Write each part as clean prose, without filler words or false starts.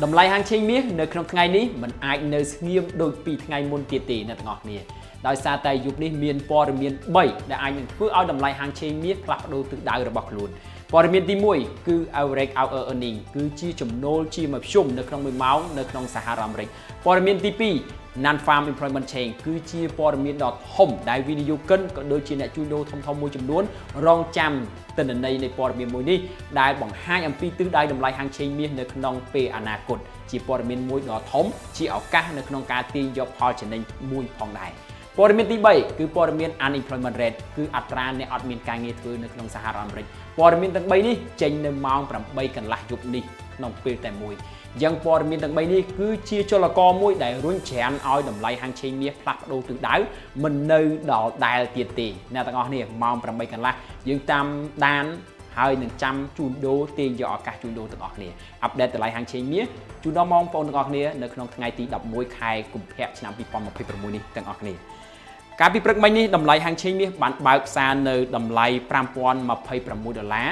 Đầm lay hàng chênh miếng nơi trong ngày ní mình ai nơi nghiêm đôi pi ngày môn tiệt tỷ nè ngọt nè đòi xa tay dục đi miền po miền 7 để ai những phước ao đầm lay hàng chênh miếng plak đôi từ đài rồi bọc luôn po miền tí mũi cứ ao rek ao earning cứ chi chấm nô chi mà chum nơi trong mười máu nơi trong Sahara Americ po miền tí pi non farm employment chain គឺជាព័ត៌មានដ៏ធំដែលវិនិយោគិនក៏ដូចជាអ្នកជួញដូរធំៗមួយចំនួនរងចាំទិន្នន័យនៃព័ត៌មានមួយនេះដែលបង្ហាញអំពីទិសដៅតម្លៃហាងឆេងមាសនៅក្នុងពេលអនាគតជាព័ត៌មានមួយដ៏ធំជាឱកាសនៅក្នុងការទាញយកផលចំណេញមួយផងដែរព័ត៌មានទី3គឺព័ត៌មាន unemployment rate គឺអត្រាអ្នកអត់មានការងារធ្វើនៅក្នុងសហរដ្ឋអាមេរិកព័ត៌មានទាំង3នេះចេញនៅម៉ោង 8 កន្លះយប់នេះក្នុងពេលតែមួយយ៉ាងព័ត៌មានទាំង3នេះគឺជាចលករមួយដែលរុញច្រានឲ្យតម្លៃហាងឆេងមាសផ្លាស់ប្ដូរទិសដៅមិននៅដល់ដែលទៀតទេអ្នកទាំងអស់គ្នាម៉ោង 8 កន្លះយើងតាមដានហើយនឹងចាំជួញដូរទាញយកឱកាសជួញដូរទាំងអស់គ្នាអាប់ដេតតម្លៃហាងឆេងមាសជូនដល់បងប្អូនទាំងអស់គ្នានៅក្នុងថ្ងៃទី 11 ខែកុម្ភៈឆ្នាំ 2026 នេះទាំងអស់គ្នាកាលពីព្រឹកមិញនេះតម្លៃហាងឆេងមាសបានបើកផ្សារនៅតម្លៃ $5,026 ដុល្លារ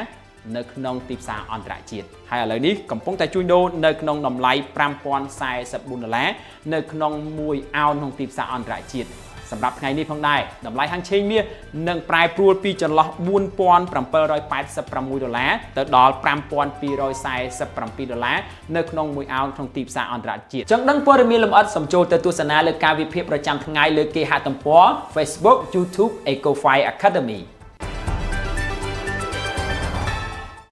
នៅក្នុងទីផ្សារអន្តរជាតិហើយឥឡូវនេះកំពុងតែជួញដូរនៅក្នុងតម្លៃ $5,044 ដុល្លារនៅក្នុង1អោនក្នុងទីផ្សារអន្តរជាតិសម្រាប់ថ្ងៃនេះផងដែរតម្លៃហាងឆេងមាសនឹងប្រែប្រួលពីចន្លោះ $4,786 ដុល្លារទៅដល់ $5,247 ដុល្លារនៅក្នុង1អោនក្នុងទីផ្សារអន្តរជាតិចឹងដឹងព័ត៌មានលម្អិតសូមចូលទៅទស្សនាលើការវិភាគប្រចាំថ្ងៃលើគេហទំព័រ Facebook YouTube Ecofy Academy